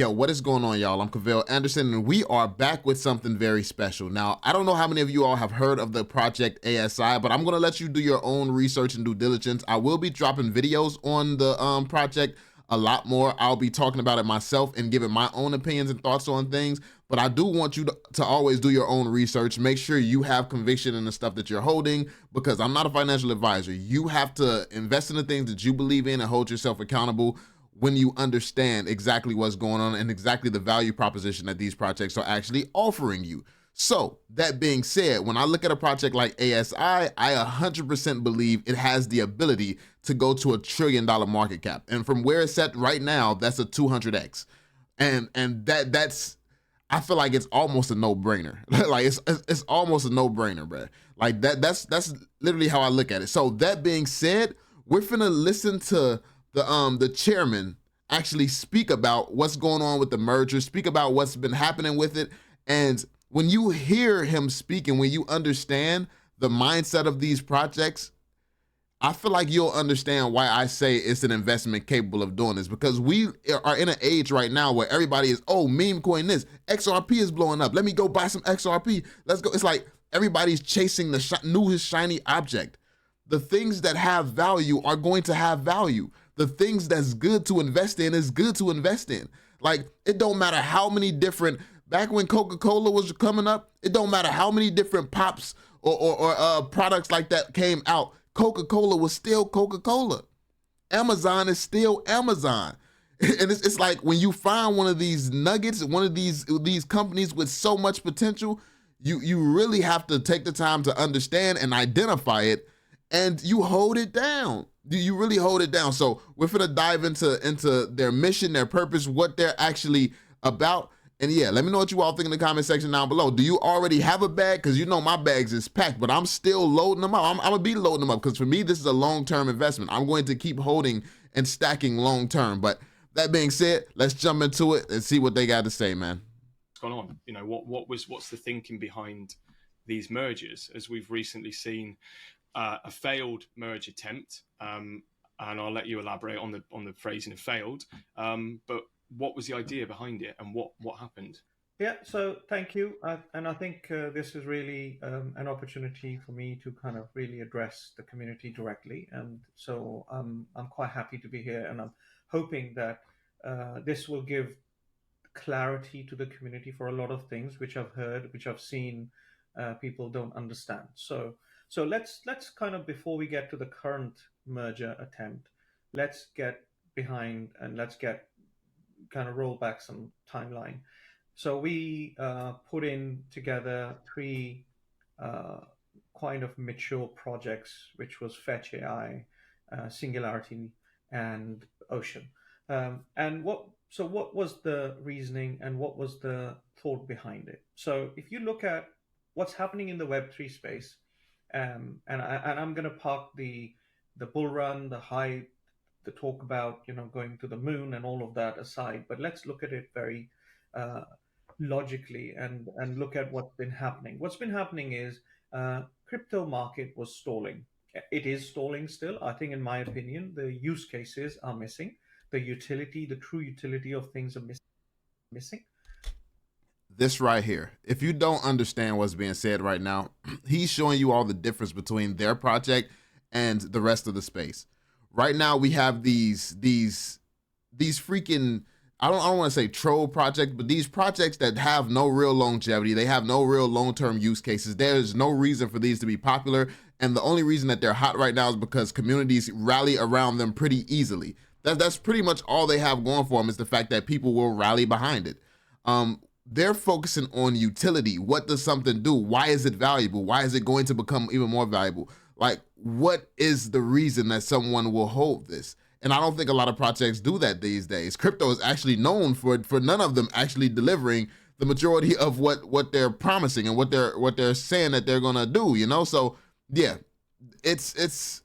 Yo, what is going on, y'all? I'm Cavell Anderson, and we are back with something very special. Now, I don't know how many of you all have heard of the project ASI, but I'm going to let you do your own research and due diligence. I will be dropping videos on the project a lot more. I'll be talking about it myself and giving my own opinions and thoughts on things, but I do want you to always do your own research. Make sure you have conviction in the stuff that you're holding, because I'm not a financial advisor. You have to invest in the things that you believe in and hold yourself accountable when you understand exactly what's going on and exactly the value proposition that these projects are actually offering you. So that being said, when I look at a project like ASI, I 100% believe it has the ability to go to $1 trillion market cap. And from where it's at right now, that's a 200x. And that's, I feel like it's almost a no-brainer. Like it's almost a no-brainer, bro. Like that's literally how I look at it. So that being said, we're finna listen to the chairman actually speak about what's going on with the merger, speak about what's been happening with it. And when you hear him speaking, when you understand the mindset of these projects, I feel like you'll understand why I say it's an investment capable of doing this, because we are in an age right now where everybody is, oh, meme coin this, XRP is blowing up, let me go buy some XRP, let's go. It's like everybody's chasing the newest shiny object. The things that have value are going to have value. The things that's good to invest in is good to invest in. Like, it don't matter how many different, back when Coca-Cola was coming up, it don't matter how many different pops or products like that came out. Coca-Cola was still Coca-Cola. Amazon is still Amazon. And it's like when you find one of these nuggets, one of these companies with so much potential, you really have to take the time to understand and identify it, and you hold it down. You really hold it down. So we're gonna dive into their mission, their purpose, what they're actually about. And yeah, let me know what you all think in the comment section down below. Do you already have a bag? Because you know my bags is packed, but I'm still loading them up. I'm gonna be loading them up, because for me, this is a long-term investment. I'm going to keep holding and stacking long-term. But that being said, let's jump into it and see what they got to say, man. What's gone on? You know, what's the thinking behind these mergers, as we've recently seen a failed merge attempt, and I'll let you elaborate on the phrasing of failed. But what was the idea behind it, and what happened? Yeah, so thank you. And I think this is really an opportunity for me to kind of really address the community directly. And so I'm quite happy to be here, and I'm hoping that this will give clarity to the community for a lot of things which I've heard, which I've seen people don't understand. So let's kind of, before we get to the current merger attempt, let's get behind and let's get kind of roll back some timeline. So we put in together three kind of mature projects, which was Fetch AI, Singularity, and Ocean. And what was the reasoning and what was the thought behind it? So if you look at what's happening in the Web3 space, and I'm going to park the bull run, the hype, the talk about going to the moon and all of that aside, but let's look at it very logically and look at what's been happening. What's been happening is crypto market was stalling. It is stalling still. I think, in my opinion, the use cases are missing. The utility, the true utility of things are missing. This right here, if you don't understand what's being said right now, he's showing you all the difference between their project and the rest of the space. Right now, we have these freaking, I don't want to say troll projects, but these projects that have no real longevity. They have no real long-term use cases. There's no reason for these to be popular. And the only reason that they're hot right now is because communities rally around them pretty easily. That's pretty much all they have going for them, is the fact that people will rally behind it. They're focusing on utility. What does something do? Why is it valuable? Why is it going to become even more valuable? Like, what is the reason that someone will hold this? And I don't think a lot of projects do that these days. Crypto is actually known for none of them actually delivering the majority of what they're promising and what they're saying that they're gonna do. So yeah, it's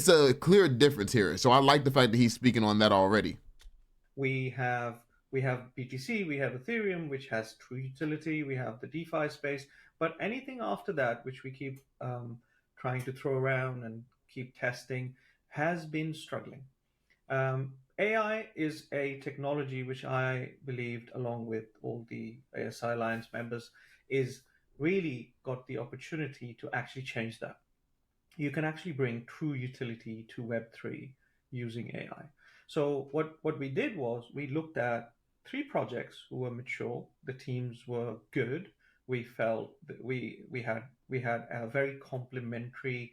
a clear difference here. So I like the fact that he's speaking on that already. We have BTC, we have Ethereum, which has true utility. We have the DeFi space, but anything after that, which we keep trying to throw around and keep testing, has been struggling. AI is a technology which I believed, along with all the ASI Alliance members, is really got the opportunity to actually change that. You can actually bring true utility to Web3 using AI. So what we did was we looked at three projects who were mature. The teams were good. We felt that we had a very complementary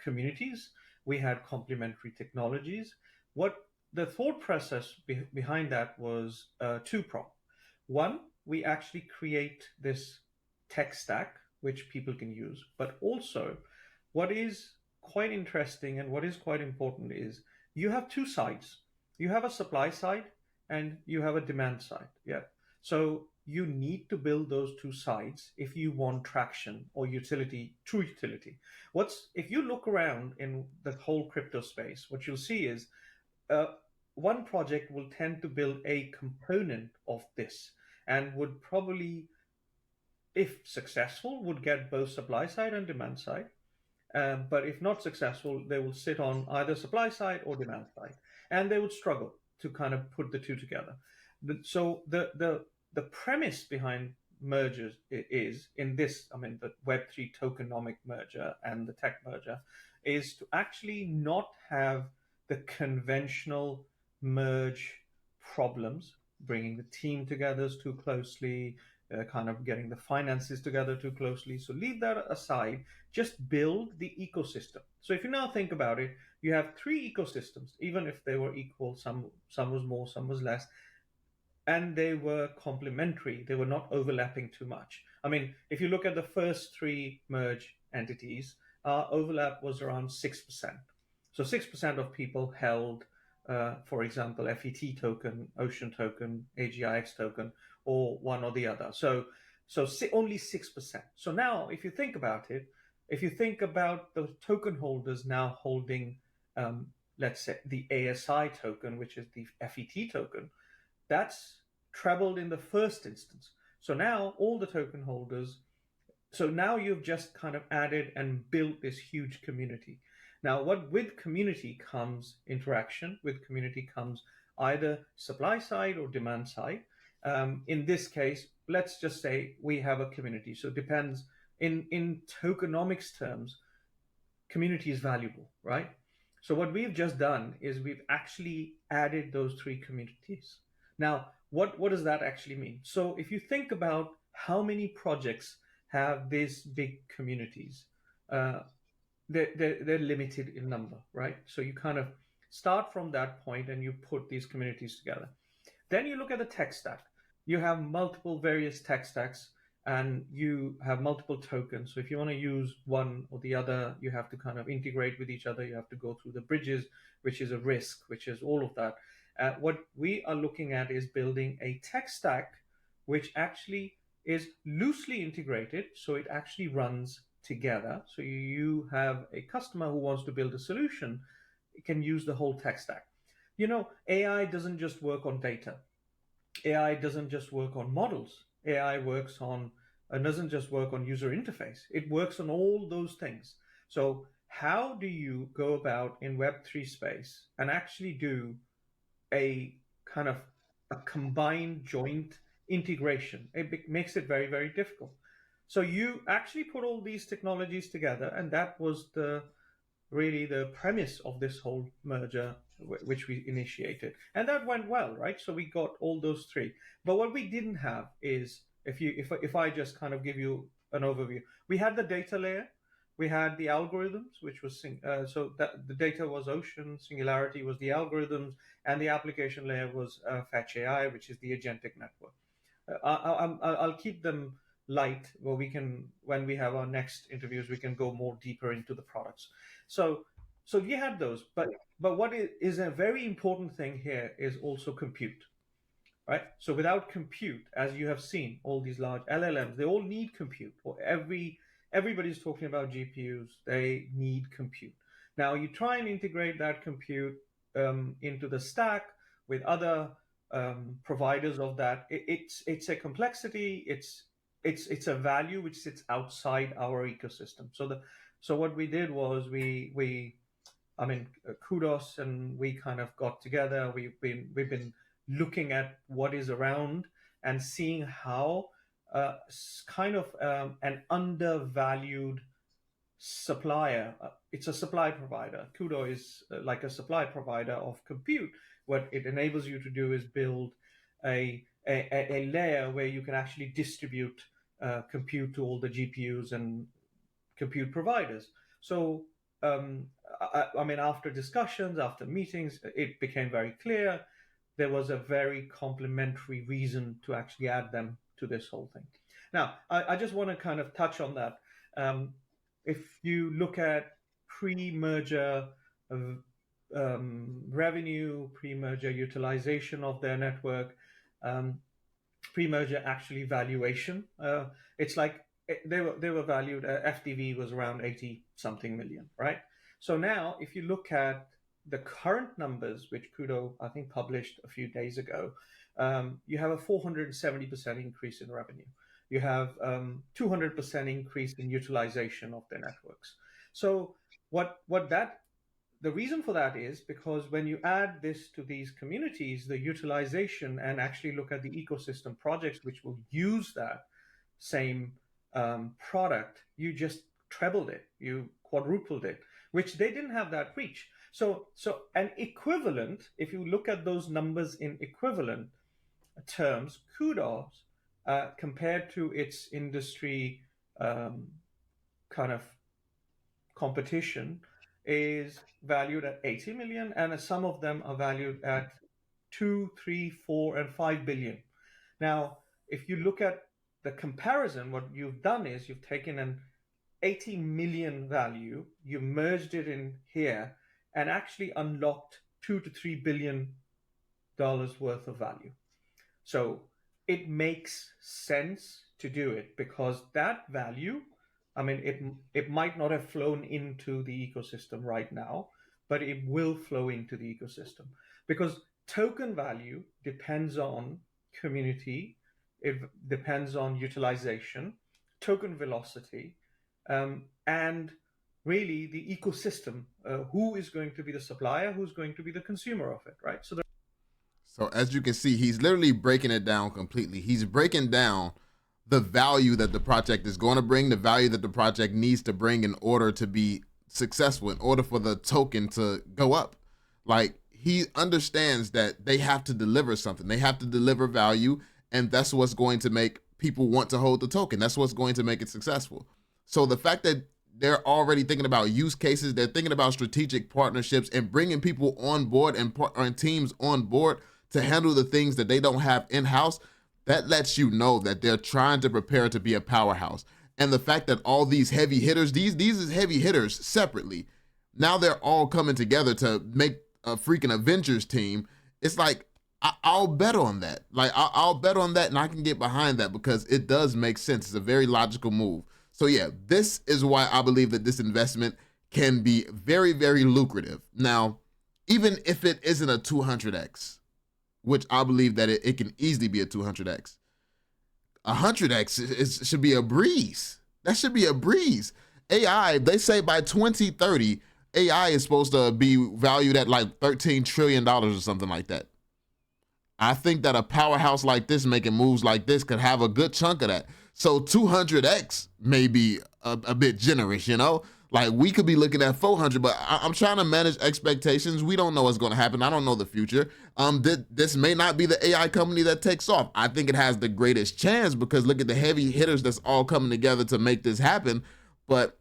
communities. We had complementary technologies. What the thought process behind that was two-pronged. One, we actually create this tech stack which people can use, but also what is quite interesting and what is quite important is you have two sides. You have a supply side and you have a demand side. Yeah. So you need to build those two sides if you want traction or utility, true utility. If you look around in the whole crypto space, what you'll see is uh, one project will tend to build a component of this and would probably, if successful, would get both supply side and demand side. But if not successful, they will sit on either supply side or demand side, and they would struggle to kind of put the two together. So the premise behind mergers is in this, I mean, the Web3 tokenomic merger and the tech merger, is to actually not have the conventional merge problems, bringing the team together too closely, kind of getting the finances together too closely. So leave that aside, just build the ecosystem. So if you now think about it, you have three ecosystems, even if they were equal, some was more, some was less, and they were complementary. They were not overlapping too much. I mean, if you look at the first three merge entities, our overlap was around 6%. So 6% of people held, for example, FET token, Ocean token, AGIX token, or one or the other. So only 6%. So now, if you think about it, if you think about the token holders now holding, let's say, the ASI token, which is the FET token, that's trebled in the first instance. So now all the token holders, so now you've just kind of added and built this huge community. Now, with community comes interaction, with community comes either supply side or demand side. In this case, let's just say we have a community. So it depends, in tokenomics terms, community is valuable, right? So what we've just done is we've actually added those three communities. Now, what does that actually mean? So if you think about how many projects have these big communities, they're limited in number, right? So you kind of start from that point and you put these communities together. Then you look at the tech stack. You have multiple various tech stacks and you have multiple tokens. So if you want to use one or the other, you have to kind of integrate with each other. You have to go through the bridges, which is a risk, which is all of that. What we are looking at is building a tech stack which actually is loosely integrated, so it actually runs together. So you have a customer who wants to build a solution, it can use the whole tech stack. You know, AI doesn't just work on data. AI doesn't just work on models. AI works on, doesn't just work on user interface. It works on all those things. So how do you go about in Web3 space and actually do a kind of a combined joint integration? It makes it very, very difficult. So you actually put all these technologies together, and that was really the premise of this whole merger, which we initiated, and that went well, right? So we got all those three. But what we didn't have is, if I just kind of give you an overview, we had the data layer, we had the algorithms, which was so that the data was Ocean, Singularity was the algorithms, and the application layer was Fetch AI, which is the agentic network. I'll keep them light, where we can, when we have our next interviews, we can go more deeper into the products. So we had those, but what is a very important thing here is also compute, right? So without compute, as you have seen, all these large LLMs, they all need compute. Or everybody's talking about GPUs, they need compute. Now you try and integrate that compute into the stack with other providers of that. It's a complexity. It's a value which sits outside our ecosystem. So what we did was we I mean, kudos, and we kind of got together. We've been looking at what is around and seeing how kind of an undervalued supplier. It's a supply provider. Kudo is like a supply provider of compute. What it enables you to do is build a layer where you can actually distribute compute to all the GPUs and compute providers. So, I mean, after discussions, after meetings, it became very clear there was a very complementary reason to actually add them to this whole thing. Now, I just want to kind of touch on that. If you look at pre-merger revenue, pre-merger utilization of their network, pre-merger actually valuation, it's like they were valued. FDV was around 80 something million, right? So now, if you look at the current numbers, which Kudo I think published a few days ago, you have a 470% increase in revenue. You have 200% increase in utilization of their networks. So the reason for that is because when you add this to these communities, the utilization, and actually look at the ecosystem projects which will use that same product, you just trebled it, you quadrupled it, which they didn't have that reach. So an equivalent, if you look at those numbers in equivalent terms, kudos compared to its industry kind of competition is valued at 80 million, and some of them are valued at 2, 3, 4, and 5 billion. Now, if you look at the comparison, what you've done is you've taken an 80 million value, you merged it in here, and actually unlocked $2 to $3 billion worth of value. So it makes sense to do it because that value, I mean, it might not have flown into the ecosystem right now, but it will flow into the ecosystem because token value depends on community, it depends on utilization, token velocity, and really the ecosystem. Who is going to be the supplier? Who's going to be the consumer of it, right? So as you can see, he's literally breaking it down completely. He's breaking down the value that the project is going to bring, the value that the project needs to bring in order to be successful, in order for the token to go up. Like, he understands that they have to deliver something. They have to deliver value, and that's what's going to make people want to hold the token. That's what's going to make it successful. So the fact that they're already thinking about use cases, they're thinking about strategic partnerships and bringing people on board and teams on board to handle the things that they don't have in-house, that lets you know that they're trying to prepare to be a powerhouse. And the fact that all these heavy hitters, these is heavy hitters separately, now they're all coming together to make a freaking Avengers team. It's like, I'll bet on that. Like, I'll bet on that, and I can get behind that because it does make sense. It's a very logical move. So yeah, this is why I believe that this investment can be very, very lucrative. Now, even if it isn't a 200x, which I believe that it can easily be a 200x, 100x should be a breeze. That should be a breeze. AI, they say by 2030, AI is supposed to be valued at like $13 trillion or something like that. I think that a powerhouse like this making moves like this could have a good chunk of that. So 200x may be a bit generous, you know? Like, we could be looking at 400, but I'm trying to manage expectations. We don't know what's going to happen. I don't know the future. This may not be the AI company that takes off. I think it has the greatest chance because look at the heavy hitters that's all coming together to make this happen. But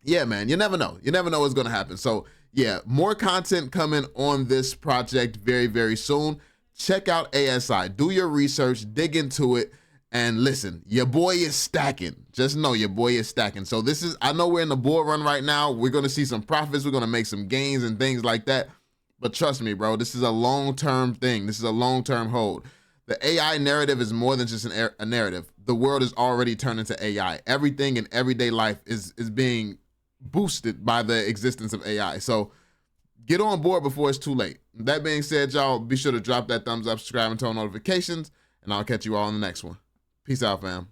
yeah, man, you never know. You never know what's going to happen. So yeah, more content coming on this project very, very soon. Check out ASI. Do your research, dig into it. And listen, your boy is stacking. Just know your boy is stacking. So this is, I know we're in the bull run right now. We're going to see some profits. We're going to make some gains and things like that. But trust me, bro, this is a long-term thing. This is a long-term hold. The AI narrative is more than just a narrative. The world is already turned into AI. Everything in everyday life is being boosted by the existence of AI. So get on board before it's too late. That being said, y'all, be sure to drop that thumbs up, subscribe, and turn on notifications, and I'll catch you all in the next one. Peace out, fam.